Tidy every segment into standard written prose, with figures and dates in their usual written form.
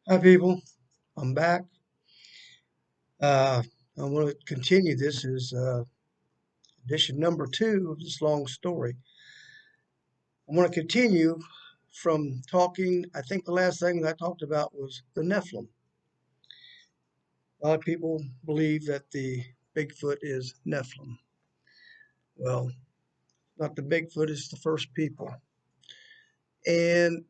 Hi, people. I'm back. Uh, I want to continue. This is edition number two of this long story. I want to continue from talking. I think the last thing that I talked about was the Nephilim. A lot of people believe that the Bigfoot is Nephilim. Well, not the Bigfoot, it's the first people. And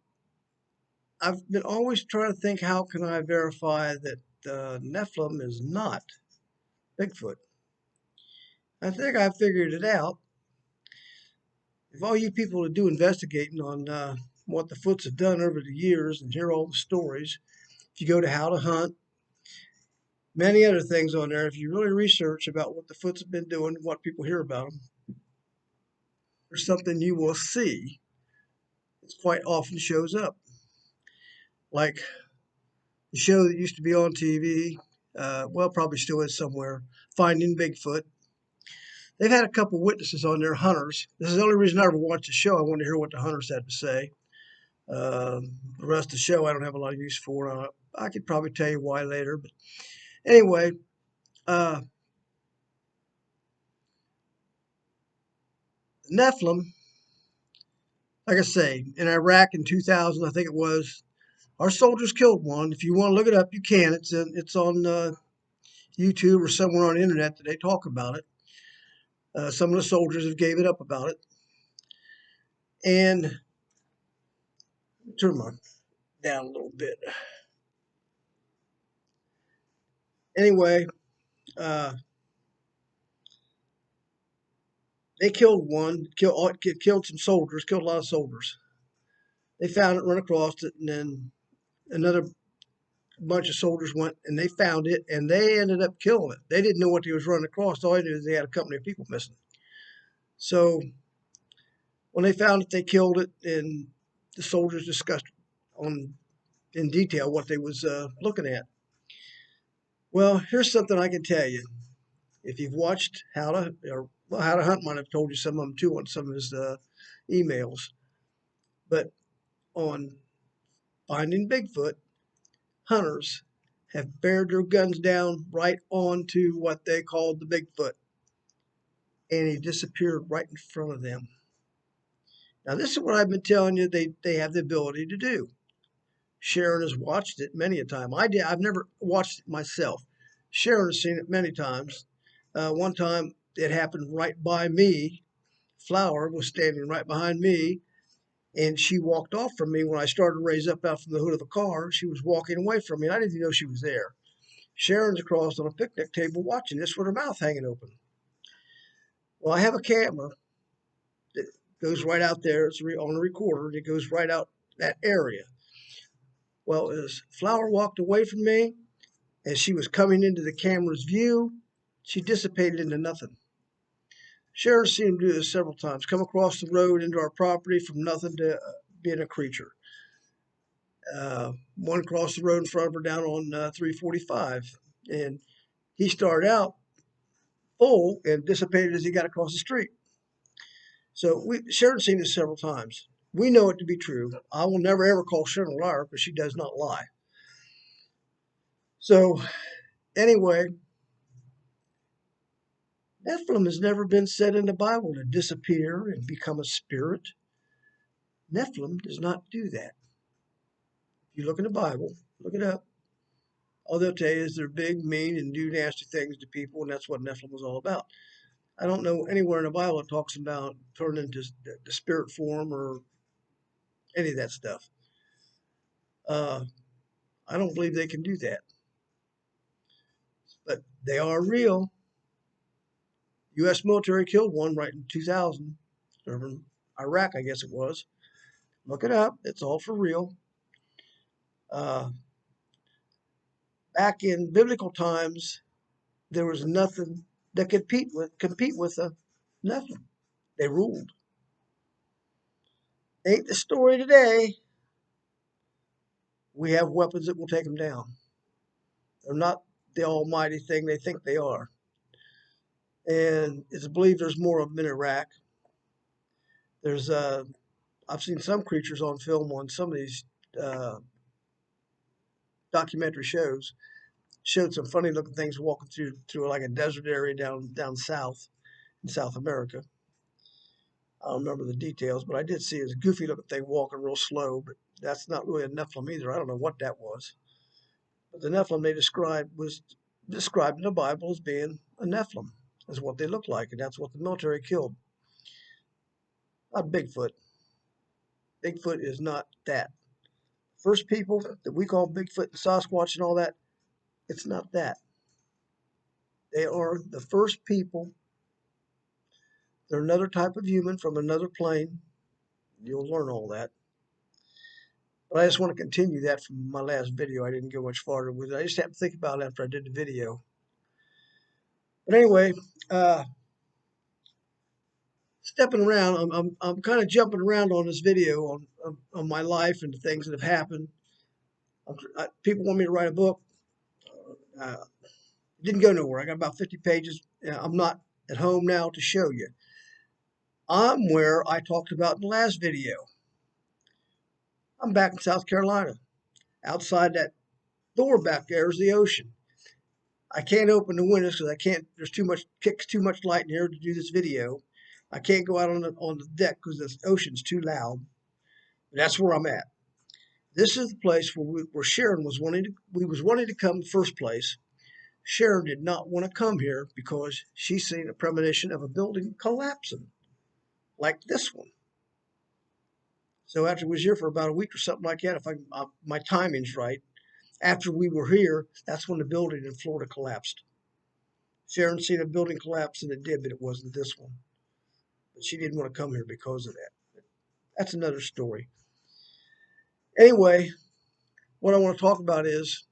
I've been always trying to think, how can I verify that Nephilim is not Bigfoot? I think I figured it out. If all you people that do investigating on what the Foots have done over the years and hear all the stories, if you go to How to Hunt, many other things on there, if you really research about what the Foots have been doing, what people hear about them, there's something you will see that quite often shows up. Like the show that used to be on TV, well, probably still is somewhere, Finding Bigfoot. They've had a couple witnesses on there, hunters. This is the only reason I ever watched the show. I wanted to hear what the hunters had to say. The rest of the show I don't have a lot of use for. I could probably tell you why later. But anyway, uh, Nephilim, like I say, in Iraq in 2000, I think it was, our soldiers killed one. If you want to look it up, you can. It's on YouTube or somewhere on the internet that they talk about it. Some of the soldiers have gave it up about it. And turn my down a little bit. Anyway, uh, they killed one, killed some soldiers, killed a lot of soldiers. They found it, run across it, and then another bunch of soldiers went and they found it and they ended up killing it. They didn't know what they was running across. All they knew is they had a company of people missing. So when they found it, they killed it, and the soldiers discussed on in detail what they was looking at. Well, here's something I can tell you. If you've watched How to Hunt might have told you some of them too on some of his emails, but on Finding Bigfoot, hunters have bared their guns down right onto what they called the Bigfoot, and he disappeared right in front of them. Now, this is what I've been telling you they have the ability to do. Sharon has watched it many a time. I've never watched it myself. Sharon has seen it many times. One time it happened right by me. Flower was standing right behind me, and she walked off from me when I started to raise up out from the hood of the car. She was walking away from me, and I didn't even know she was there. Sharon's across on a picnic table watching this with her mouth hanging open. Well, I have a camera that goes right out there. It's on a recorder. It goes right out that area. Well, as Flower walked away from me, as she was coming into the camera's view, she dissipated into nothing. Sharon's seen him do this several times. Come across the road into our property from nothing to being a creature. One across the road in front of her down on 345, and he started out full and dissipated as he got across the street. So Sharon's seen this several times. We know it to be true. I will never ever call Sharon a liar because she does not lie. So anyway, Nephilim has never been said in the Bible to disappear and become a spirit. Nephilim does not do that. If you look in the Bible, look it up. All they'll tell you is they're big, mean, and do nasty things to people, and that's what Nephilim was all about. I don't know anywhere in the Bible that talks about turning into the spirit form or any of that stuff. Uh, I don't believe they can do that, but they are real. U.S. military killed one right in 2000 over in Iraq, I guess it was. Look it up. It's all for real. Uh, Back in biblical times, there was nothing that could compete with nothing. They ruled. Ain't the story today. We have weapons that will take them down. They're not the almighty thing they think they are. And it's believed there's more of them in Iraq. There's I've seen some creatures on film on some of these uh, documentary shows. Showed some funny looking things walking through like a desert area down south in South America. I don't remember the details, but I did see a goofy looking thing walking real slow. But that's not really a Nephilim either. I don't know what that was. But the Nephilim they described was described in the Bible as being a Nephilim, is what they look like, and that's what the military killed. Not Bigfoot. Bigfoot is not that. First people that we call Bigfoot and Sasquatch and all that, it's not that. They are the first people. They're another type of human from another plane. You'll learn all that. But I just want to continue that from my last video. I didn't go much farther with it. I just had to think about it after I did the video. But anyway, stepping around, I'm kind of jumping around on this video on my life and the things that have happened. People want me to write a book. It didn't go nowhere. I got about 50 pages. I'm not at home now to show you. I'm where I talked about in the last video. I'm back in South Carolina. Outside that door back there is the ocean. I can't open the windows because I can't. There's kicks too much light in here to do this video. I can't go out on the deck because the ocean's too loud. That's where I'm at. This is the place where Sharon was wanting to come in the first place. Sharon did not want to come here because she's seen a premonition of a building collapsing, like this one. So after we was here for about a week or something like that, if my timing's right, after we were here, that's when the building in Florida collapsed. Sharon seen a building collapse and it did, but it wasn't this one. But she didn't want to come here because of that. That's another story. Anyway, what I want to talk about is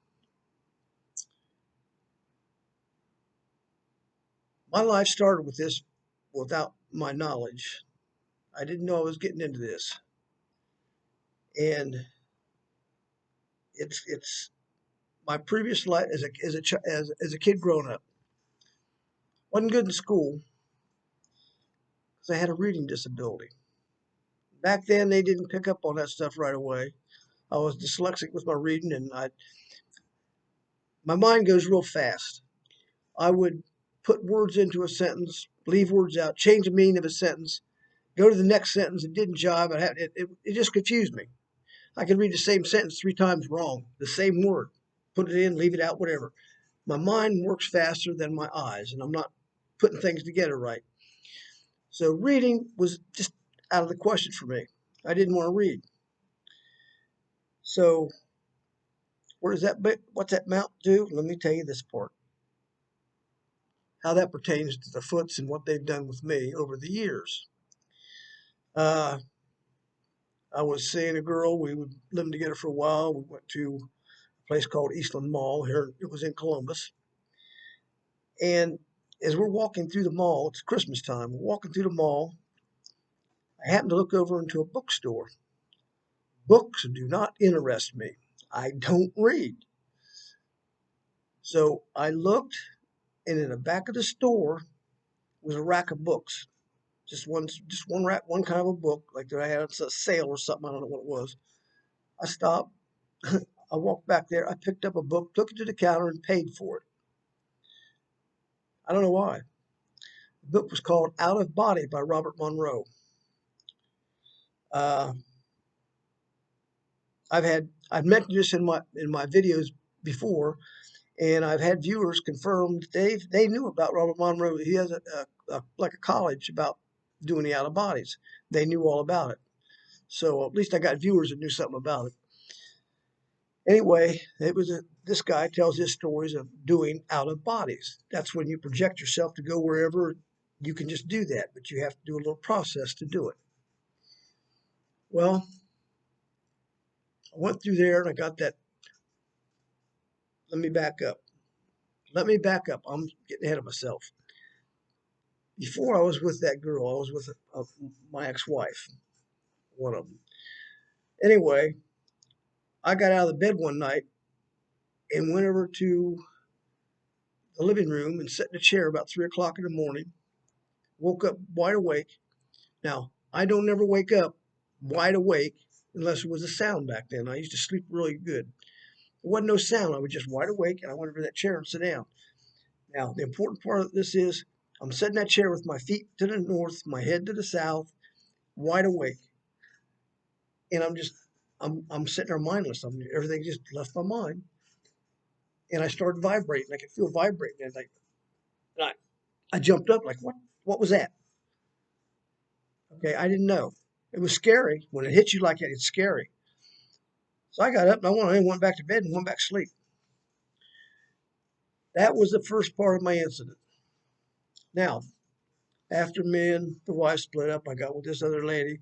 my life started with this without my knowledge. I didn't know I was getting into this. And it's my previous life as a kid growing up. Wasn't good in school because I had a reading disability. Back then, they didn't pick up on that stuff right away. I was dyslexic with my reading, and my mind goes real fast. I would put words into a sentence, leave words out, change the meaning of a sentence, go to the next sentence. It didn't jive. It just confused me. I could read the same sentence 3 times wrong, the same word, put it in, leave it out, whatever. My mind works faster than my eyes, and I'm not putting things together right. So reading was just out of the question for me. I didn't want to read. So what's that mount do? Let me tell you this part. How that pertains to the Foots and what they've done with me over the years. I was seeing a girl. We were living together for a while. We went to a place called Eastland Mall here. It was in Columbus. And as we're walking through the mall, it's Christmas time. We're walking through the mall. I happened to look over into a bookstore. Books do not interest me. I don't read. So I looked, and in the back of the store was a rack of books. Just one rack, one kind of a book, like that I had a sale or something. I don't know what it was. I stopped. I walked back there. I picked up a book, took it to the counter, and paid for it. I don't know why. The book was called Out of Body by Robert Monroe. Uh, I've mentioned this in my videos before, and I've had viewers confirm they knew about Robert Monroe. He has like a college about doing the out of bodies. They knew all about it. So at least I got viewers that knew something about it. Anyway, this guy tells his stories of doing out of bodies. That's when you project yourself to go wherever. You can just do that, but you have to do a little process to do it. Well, I went through there and I got that. Let me back up. I'm getting ahead of myself. Before I was with that girl, I was with my ex-wife, one of them. Anyway, I got out of the bed one night and went over to the living room and sat in a chair about 3 o'clock in the morning. Woke up wide awake. Now, I don't never wake up wide awake unless it was a sound back then. I used to sleep really good. wasn't no sound. I was just wide awake, and I went over to that chair and sit down. Now, the important part of this is I'm sitting in that chair with my feet to the north, my head to the south, wide awake, and I'm sitting there mindless. Everything just left my mind, and I started vibrating. I could feel vibrating, and I jumped up like, what? What was that? Okay, I didn't know. It was scary. When it hits you like that, it's scary. So I got up and went back to bed and went back to sleep. That was the first part of my incident. Now, after me and the wife split up, I got with this other lady.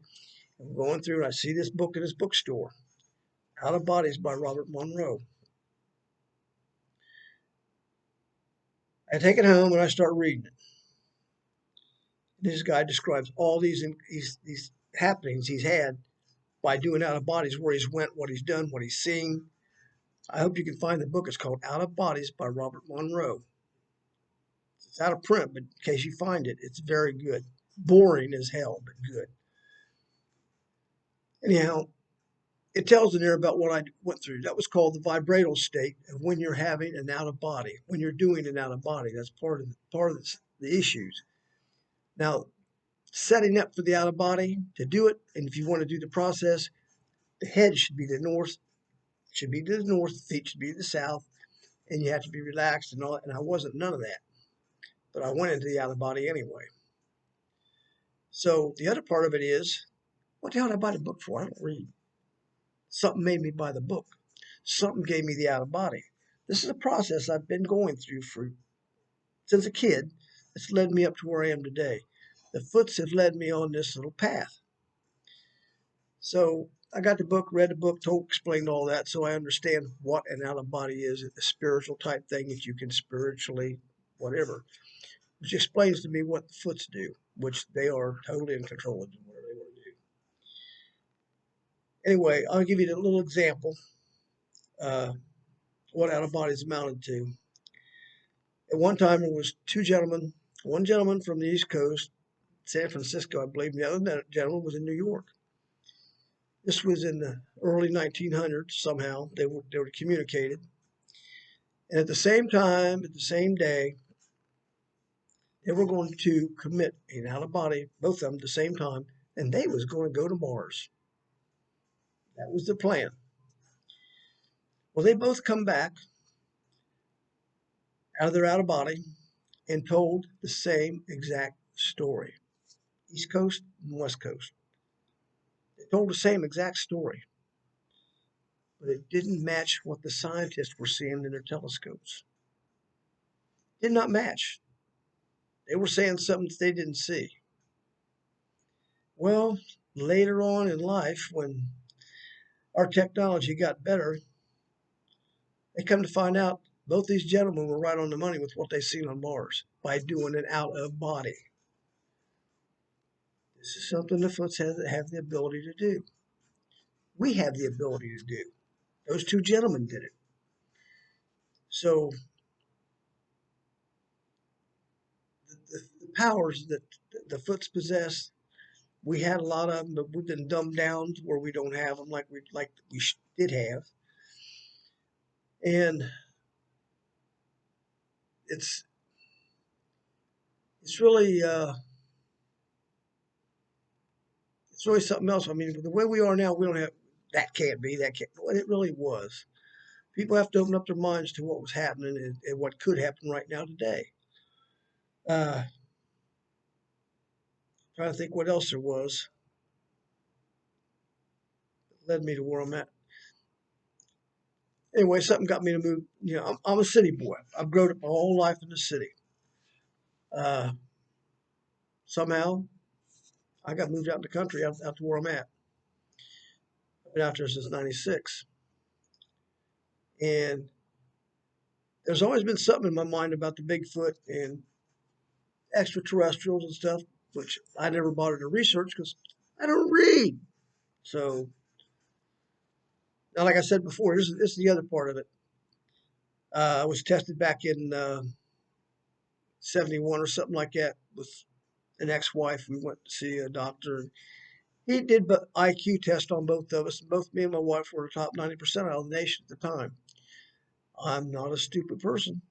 I'm going through and I see this book in this bookstore, Out of Bodies by Robert Monroe. I take it home and I start reading it. This guy describes all these happenings he's had by doing out of bodies, where he's went, what he's done, what he's seen. I hope you can find the book. It's called Out of Bodies by Robert Monroe. It's out of print, but in case you find it, it's very good. Boring as hell, but good. Anyhow, it tells in there about what I went through. That was called the vibratal state of when you're having an out of body, when you're doing an out of body. That's part of the issues. Now, setting up for the out of body to do it, and if you want to do the process, the head should be to the north, the feet should be to the south, and you have to be relaxed and all that. And I wasn't none of that, but I went into the out of body anyway. So the other part of it is, what the hell did I buy the book for? I don't read. Something made me buy the book. Something gave me the out of body. This is a process I've been going through since a kid. It's led me up to where I am today. The Foots have led me on this little path. So I got the book, read the book, explained all that, so I understand what an out of body is, a spiritual type thing that you can spiritually, whatever, which explains to me what the Foots do, which they are totally in control of whatever they want to do. Anyway, I'll give you a little example. What out of bodies amounted to. At one time, there was two gentlemen. One gentleman from the East Coast, San Francisco, I believe, and the other gentleman was in New York. This was in the early 1900s. Somehow they were communicated, and at the same time, at the same day, they were going to commit an out of body, both of them at the same time, and they was going to go to Mars. That was the plan. Well, they both come back out of their out of body and told the same exact story. East Coast and West Coast. They told the same exact story, but it didn't match what the scientists were seeing in their telescopes. It did not match. They were saying something that they didn't see. Well, later on in life, when our technology got better, they come to find out both these gentlemen were right on the money with what they seen on Mars by doing it out of body. This is something the Foots have the ability to do. We have the ability to do. Those two gentlemen did it. So the powers that the Foots possess, we had a lot of them, but we've been dumbed down to where we don't have them like we did have. And it's it's really it's really something else. I mean, the way we are now, we don't have that. Can't be that. Can't. Well, it really was. People have to open up their minds to what was happening and what could happen right now today. Uh, Trying to think what else there was that led me to where I'm at. Anyway, something got me to move. I'm a city boy. I've grown up my whole life in the city. Uh, Somehow, I got moved out in the country, out to where I'm at. I've been out there since '96, and there's always been something in my mind about the Bigfoot and extraterrestrials and stuff, which I never bothered to research because I don't read. So, now, like I said before, this is the other part of it. I was tested back in '71 or something like that with an ex-wife. We went to see a doctor. He did IQ test on both of us, and both me and my wife were the top 90% of the nation at the time. I'm not a stupid person.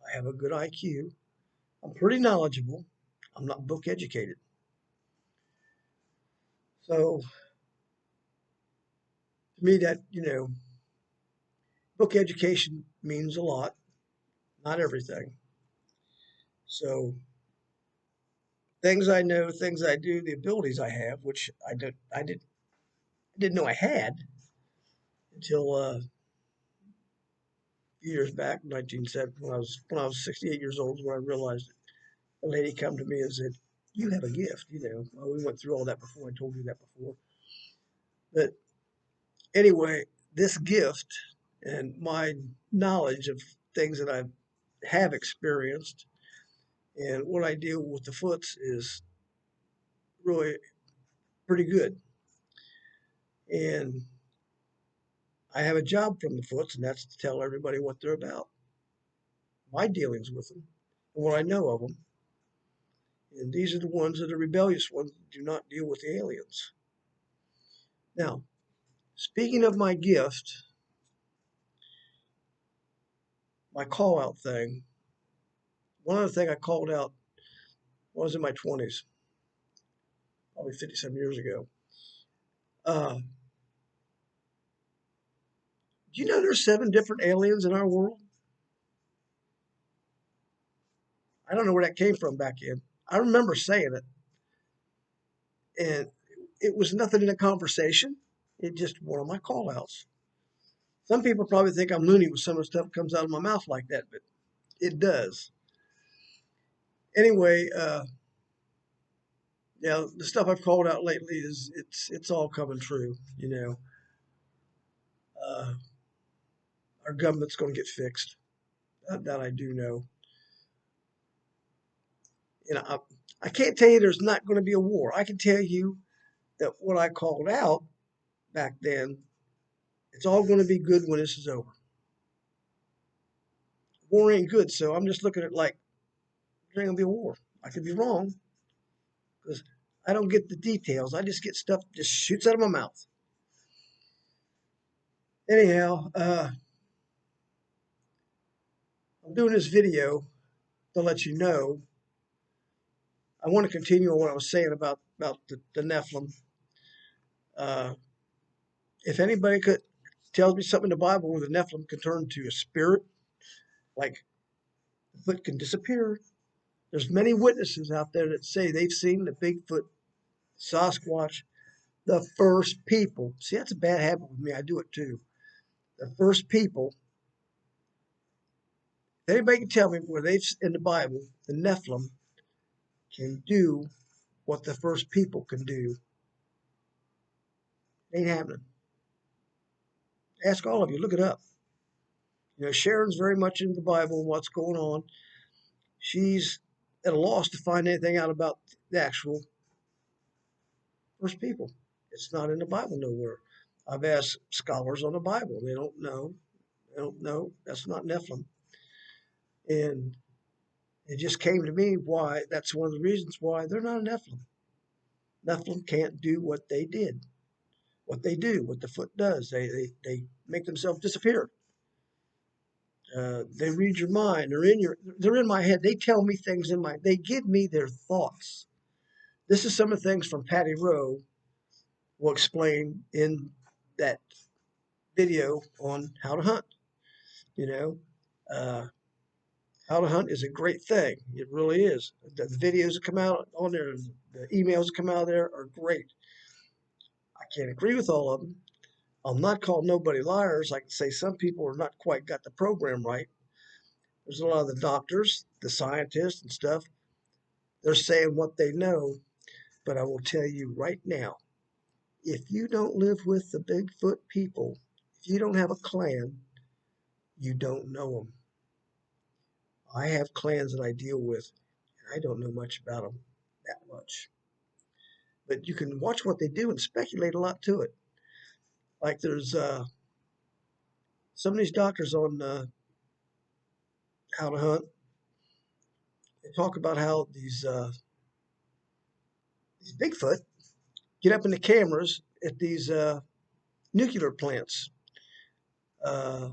I have a good IQ. I'm pretty knowledgeable. I'm not book educated. So to me, that, book education means a lot, not everything. So things I know, things I do, the abilities I have, which I didn't know I had until years back, 1970, when I was 68 years old, when I realized it. A lady come to me and said, "You have a gift." Well, we went through all that before. I told you that before. But anyway, this gift and my knowledge of things that I have experienced and what I deal with the foots is really pretty good. And I have a job from the foots, and that's to tell everybody what they're about, my dealings with them, and what I know of them. And these are the ones that are rebellious ones that do not deal with the aliens. Now, speaking of my gift, my call out thing, one other thing I called out when I was in my 20s, probably 57 years ago. Do you know there's 7 different aliens in our world? I don't know where that came from back in. I remember saying it, and it was nothing in a conversation. It just one of my call outs. Some people probably think I'm loony with some of the stuff that comes out of my mouth like that, but it does. Anyway, yeah, the stuff I've called out lately is it's all coming true. Uh, our government's going to get fixed. That I do know. I can't tell you there's not going to be a war. I can tell you that what I called out back then, it's all going to be good when this is over. War ain't good, so I'm just looking at like there ain't gonna be a war. I could be wrong because I don't get the details. I just get stuff just shoots out of my mouth. Anyhow, I'm doing this video to let you know. I want to continue on what I was saying about the Nephilim. Uh, if anybody could tells me something in the Bible where the Nephilim can turn to a spirit, like the foot can disappear. There's many witnesses out there that say they've seen the Bigfoot, Sasquatch, the first people. See, that's a bad habit with me. I do it too. The first people. Anybody can tell me where they've in the Bible the Nephilim can do what the first people can do. It ain't happening. Ask all of you. Look it up. Sharon's very much into the Bible and what's going on. She's at a loss to find anything out about the actual first people. It's not in the Bible nowhere. I've asked scholars on the Bible. They don't know. They don't know. That's not Nephilim. And it just came to me why that's one of the reasons why they're not a Nephilim. Nephilim can't do what they did, what they do, what the foot does. They make themselves disappear. They read your mind. They're in my head. They tell me things in my. They give me their thoughts. This is some of the things from Patty Rowe will explain in that video on how to hunt. You know, uh, how to hunt is a great thing. It really is. The videos that come out on there, the emails that come out of there are great. I can't agree with all of them. I'll not call nobody liars. I can say some people are not quite got the program right. There's a lot of the doctors, the scientists and stuff. They're saying what they know, but I will tell you right now, if you don't live with the Bigfoot people, if you don't have a clan, you don't know them. I have clans that I deal with, and I don't know much about them, that much. But you can watch what they do and speculate a lot to it. Like there's some of these doctors on how to hunt. They talk about how these Bigfoot get up in the cameras at these nuclear plants. Uh,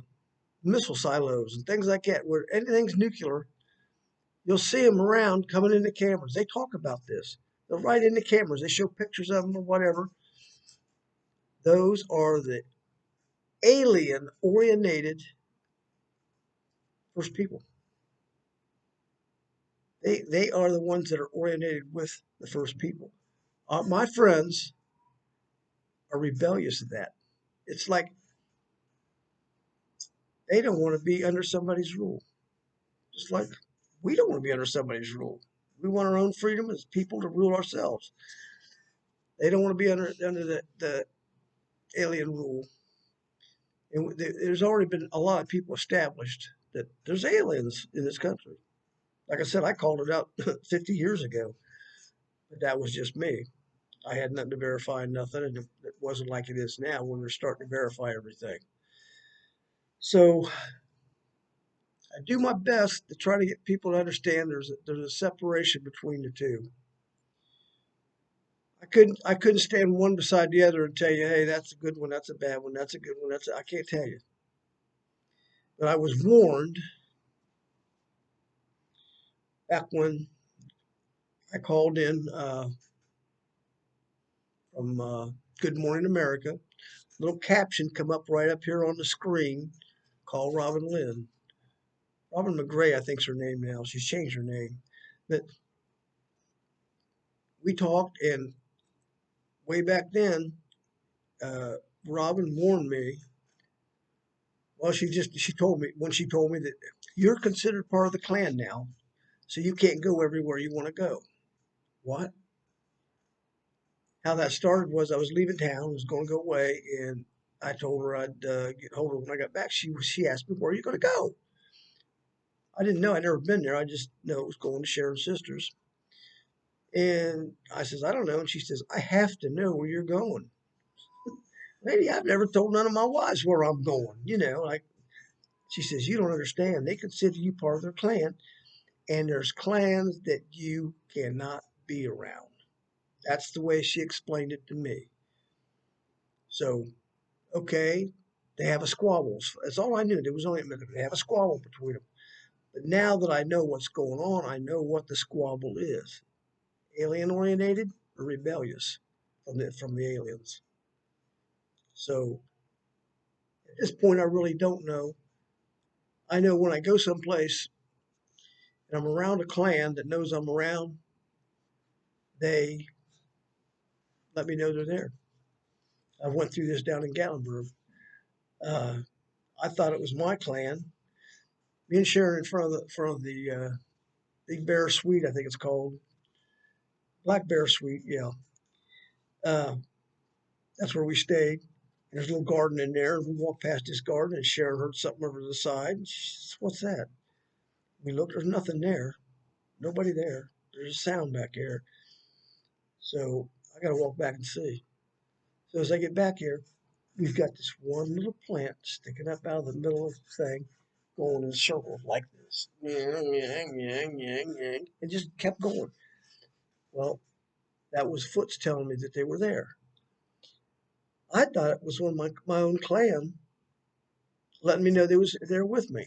missile silos and things like that, where anything's nuclear, you'll see them around coming in the cameras. They talk about this. They're right in the cameras. They show pictures of them or whatever. Those are the alien orientated first people. They are the ones that are orientated with the first people. My friends are rebellious to that. It's like they don't want to be under somebody's rule. Just like we don't want to be under somebody's rule. We want our own freedom as people to rule ourselves. They don't want to be under the alien rule. And there's already been a lot of people established that there's aliens in this country. Like I said, I called it out 50 years ago, but that was just me. I had nothing to verify, nothing, and it wasn't like it is now when they're starting to verify everything. So I do my best to try to get people to understand there's a separation between the two. I couldn't stand one beside the other and tell you, hey, that's a good one, that's a bad one, that's a good one, I can't tell you. But I was warned back when I called in from Good Morning America. Little caption come up right up here on the screen. Call Robin Lynn. Robin McGray, I think's her name now. She's changed her name. But we talked, and way back then, uh, Robin warned me. Well, she told me that you're considered part of the Klan now, so you can't go everywhere you want to go. What? How that started was I was leaving town, was going to go away, and I told her I'd get hold of her when I got back. She asked me, "Where are you going to go?" I didn't know. I'd never been there. I just know it was going to Sharon's sister's. And I says, "I don't know." And she says, "I have to know where you're going." Lady, I've never told none of my wives where I'm going. Like she says, "You don't understand. They consider you part of their clan, and there's clans that you cannot be around." That's the way she explained it to me. So, okay, they have a squabble. That's all I knew. There was only they have a squabble between them. But now that I know what's going on, I know what the squabble is: alien orientated or rebellious from the aliens. So at this point, I really don't know. I know when I go someplace and I'm around a clan that knows I'm around, they let me know they're there. I went through this down in Gatlinburg. Uh, I thought it was my clan. Me and Sharon in front of the Big Bear Suite, I think it's called Black Bear Suite. Yeah, uh, that's where we stayed. There's a little garden in there. We walked past this garden, and Sharon heard something over to the side. And she says, "What's that?" We looked. There's nothing there. Nobody there. There's a sound back here. So I got to walk back and see. So as I get back here, we've got this one little plant sticking up out of the middle of the thing, going in circles like this. Yang, yang, yang, yang, yang. It just kept going. Well, that was Foots telling me that they were there. I thought it was one of my own clan letting me know they was there with me.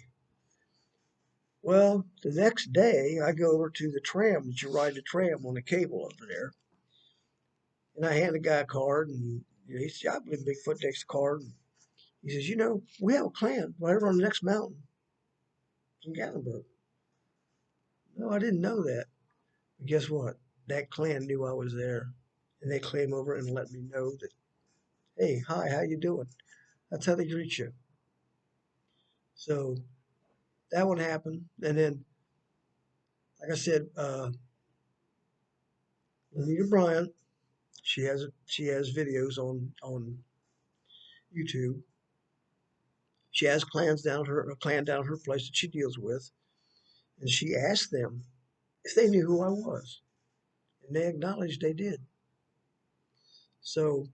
Well, the next day I go over to the tram that you ride the tram on the cable over there, and I hand the guy a card, and he says, "I believe Bigfoot takes the card." He says, "We have a clan right over on the next mountain in Gatlinburg." No, I didn't know that. But guess what? That clan knew I was there, and they came over and let me know that, hey, hi, how you doing? That's how they greet you. So that one happened, and then, like I said, Anita Bryant, she has videos on YouTube. She has clans down her a clan down her place that she deals with, and she asked them if they knew who I was, and they acknowledged they did. So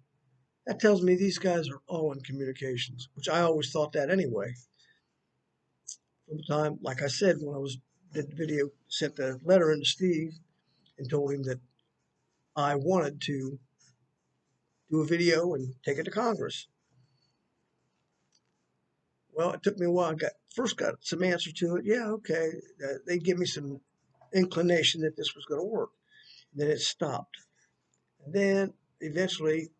that tells me these guys are all in communications, which I always thought that anyway. From the time, like I said, when I was did the video, sent the letter in to Steve and told him that I wanted to do a video and take it to Congress. Well, it took me a while. First got some answer to it. Yeah, okay. They give me some inclination that this was going to work. Then it stopped. And then eventually,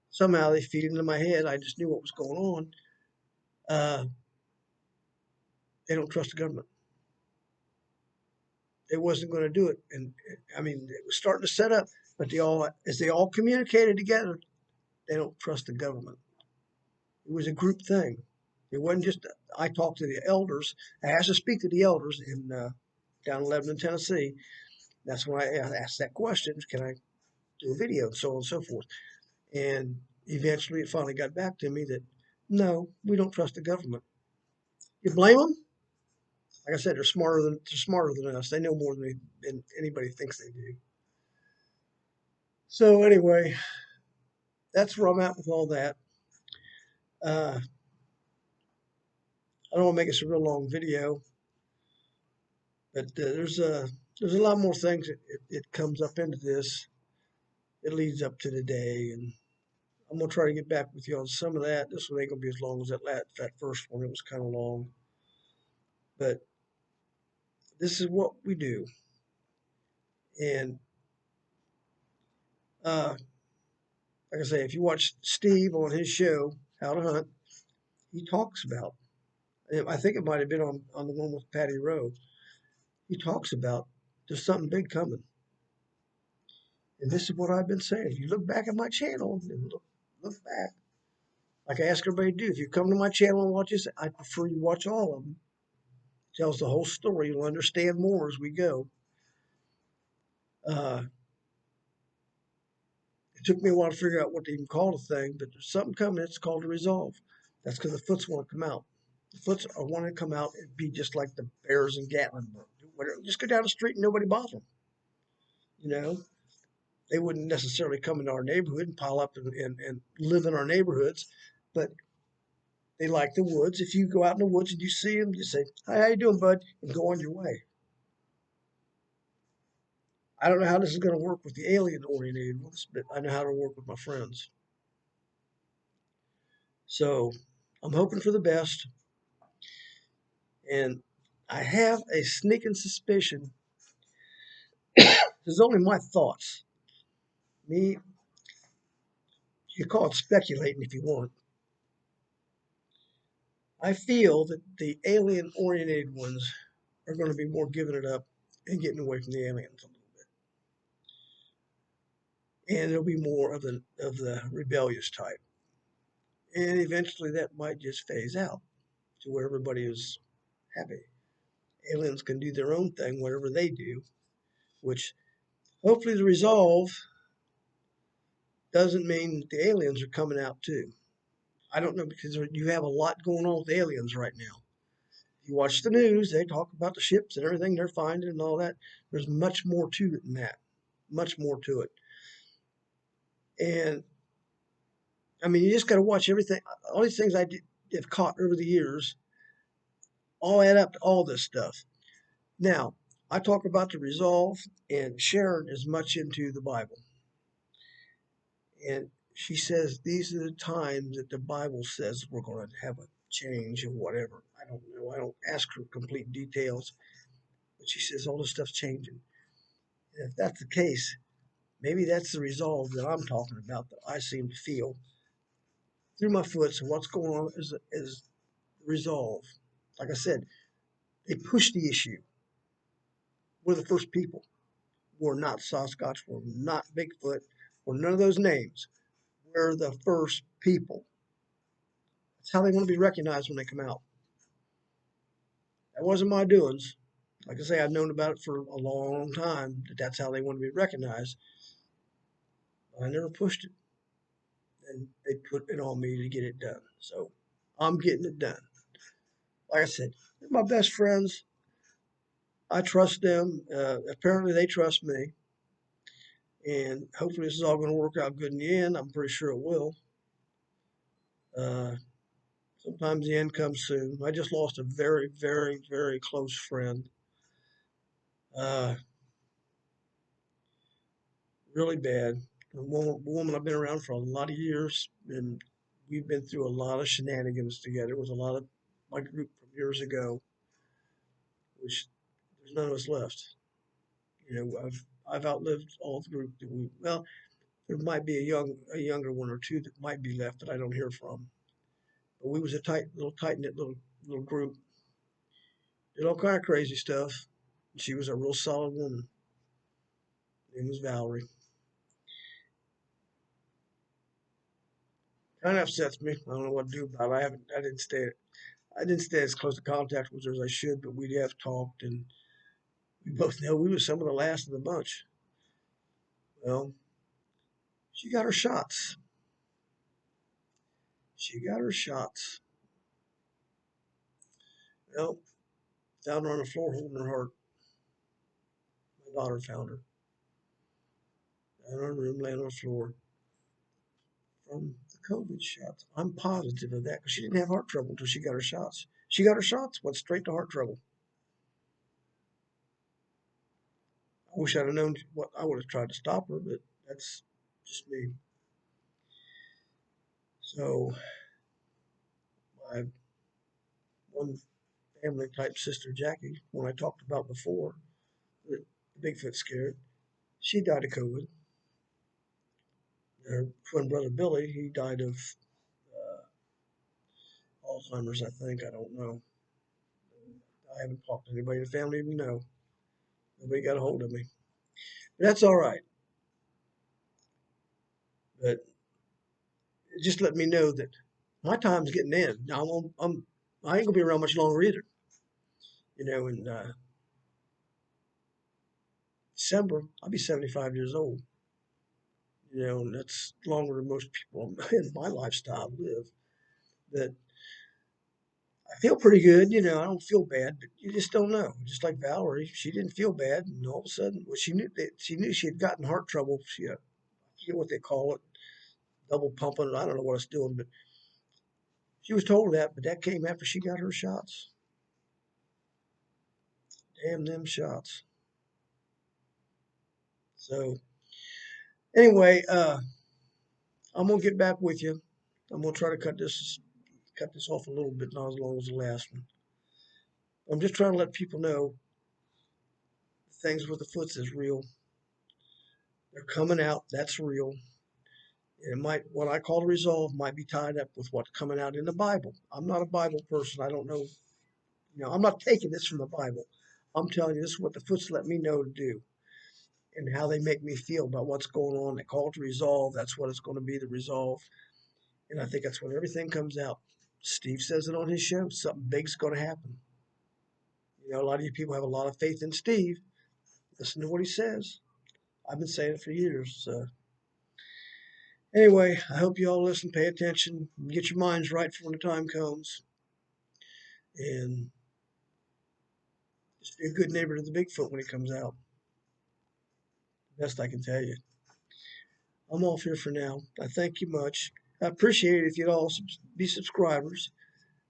somehow they feed into my head. I just knew what was going on. Uh, they don't trust the government. They wasn't going to do it, and I mean, it was starting to set up. But as they all communicated together, they don't trust the government. It was a group thing. It wasn't just. I talked to the elders. I asked to speak to the elders in down in Lebanon, Tennessee. That's when I asked that question: can I do a video, and so on and so forth. And eventually, it finally got back to me that no, we don't trust the government. You blame them? Like I said, they're smarter than us. They know more than anybody thinks they do. So anyway, that's where I'm at with all that. I don't want to make this a real long video, but there's a lot more things it comes up into this. It leads up to today, and I'm gonna try to get back with you on some of that. This one ain't gonna be as long as that first one. It was kind of long, but this is what we do. And uh, like I say, if you watch Steve on his show, How to Hunt, he talks about. I think it might have been on the one with Patty Rowe. He talks about there's something big coming. And this is what I've been saying. If you look back at my channel and look back, like I ask everybody to do, if you come to my channel and watch this, I prefer you watch all of them. It tells the whole story. You'll understand more as we go. Uh, it took me a while to figure out what to even call the thing, but there's something coming. It's called a resolve. That's because the foots want to come out. The foots are want to come out and be just like the bears in Gatlinburg. Just go down the street and nobody bother them. You know, they wouldn't necessarily come into our neighborhood and pile up and live in our neighborhoods, but they like the woods. If you go out in the woods and you see them, you say, "Hi, how you doing, bud?" and go on your way. I don't know how this is going to work with the alien-oriented ones, but I know how to work with my friends. So I'm hoping for the best, and I have a sneaking suspicion. This is only my thoughts. Me, you call it speculating if you want. I feel that the alien-oriented ones are going to be more giving it up and getting away from the aliens a little bit, and there'll be more of the rebellious type. And eventually that might just phase out to where everybody is happy. Aliens can do their own thing, whatever they do, which hopefully the resolve doesn't mean that the aliens are coming out too. I don't know because you have a lot going on with aliens right now. If you watch the news, they talk about the ships and everything they're finding and all that. There's much more to it than that. Much more to it. And I mean, you just got to watch everything. All these things have caught over the years all add up to all this stuff. Now, I talk about the resolve, and Sharon is much into the Bible. And she says these are the times that the Bible says we're going to have a change or whatever. I don't know. I don't ask her complete details, but she says all this stuff's changing. And if that's the case, maybe that's the resolve that I'm talking about that I seem to feel through my foot. So what's going on is resolve. Like I said, they push the issue. We're the first people. We're not Sasquatch. We're not Bigfoot. We're none of those names. We're the first people. That's how they want to be recognized when they come out. That wasn't my doings. Like I say, I've known about it for a long time that that's how they want to be recognized. I never pushed it, and they put it on me to get it done. So I'm getting it done. Like I said, they're my best friends. I trust them. Apparently, they trust me, and hopefully, this is all going to work out good in the end. I'm pretty sure it will. Uh, Sometimes the end comes soon. I just lost a very, very, very close friend. Uh, really bad. A woman I've been around for a lot of years, and we've been through a lot of shenanigans together with a lot of my group from years ago, which there's none of us left. I've outlived all the group that we. Well, there might be a younger one or two that might be left that I don't hear from. But we was a tight knit little group. Did all kind of crazy stuff. She was a real solid woman. Her name was Valerie. Kind of upsets me. I don't know what to do about it. I didn't stay as close to contact with her as I should, but we have talked, and we both know we were some of the last of the bunch. Well, she got her shots. She got her shots. Well, found her on the floor holding her heart. My daughter found her. In her room, laying on the floor from the COVID shots. I'm positive of that because she didn't have heart trouble until she got her shots. She got her shots, went straight to heart trouble. I wish I'd have known what I would have tried to stop her, but that's just me. So, my one family type sister, Jackie, when I talked about before, the Bigfoot scared, she died of COVID. Her twin brother Billy, he died of Alzheimer's, I think. I don't know. I haven't talked to anybody in the family we know. Nobody got a hold of me. But that's all right. But it just let me know that my time's getting in. Now I ain't gonna be around much longer either. In December I'll be 75 years old. And that's longer than most people in my lifestyle live. But I feel pretty good. I don't feel bad, but you just don't know. Just like Valerie, she didn't feel bad, and all of a sudden, well, she knew she had gotten heart trouble. I forget what they call it, double pumping. I don't know what it's doing, but she was told that. But that came after she got her shots. Damn them shots. So anyway, I'm gonna get back with you. I'm gonna try to cut this off a little bit, not as long as the last one. I'm just trying to let people know things with the foots is real. They're coming out. That's real. It might, what I call resolve, might be tied up with what's coming out in the Bible. I'm not a Bible person. I don't know. I'm not taking this from the Bible. I'm telling you, this is what the foots let me know to do and how they make me feel about what's going on. They call it to resolve. That's what it's going to be, the resolve. And I think that's when everything comes out. Steve says it on his show. Something big's going to happen. A lot of you people have a lot of faith in Steve. Listen to what he says. I've been saying it for years. So anyway, I hope you all listen, pay attention, get your minds right for when the time comes, and just be a good neighbor to the Bigfoot when he comes out. Best I can tell you. I'm off here for now. I thank you much. I appreciate it if you'd all be subscribers.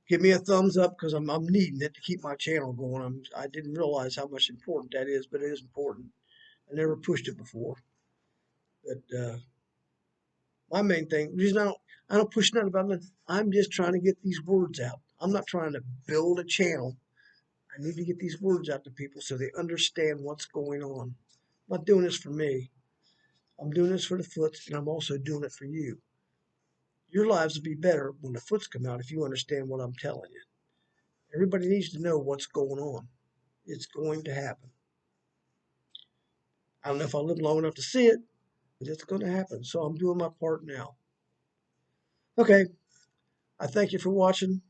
Give me a thumbs up because I'm needing it to keep my channel going. I didn't realize how much important that is, but it is important. I never pushed it before. But my main thing, the reason I don't push nothing about it, I'm just trying to get these words out. I'm not trying to build a channel. I need to get these words out to people so they understand what's going on. I'm not doing this for me. I'm doing this for the foots, and I'm also doing it for you. Your lives will be better when the foots come out if you understand what I'm telling you. Everybody needs to know what's going on. It's going to happen. I don't know if I'll live long enough to see it, but it's going to happen. So I'm doing my part now. Okay, I thank you for watching.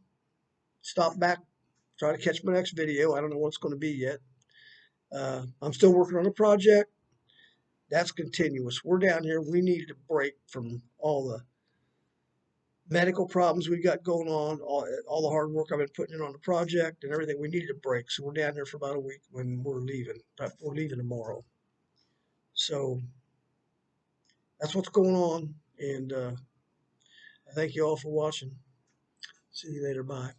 Stop back, try to catch my next video. I don't know what it's going to be yet. I'm still working on a project. That's continuous. We're down here. We needed a break from all the medical problems we got going on, all the hard work I've been putting in on the project and everything. We needed a break. So we're down here for about a week when we're leaving. We're leaving tomorrow. So that's what's going on. And I thank you all for watching. See you later. Bye.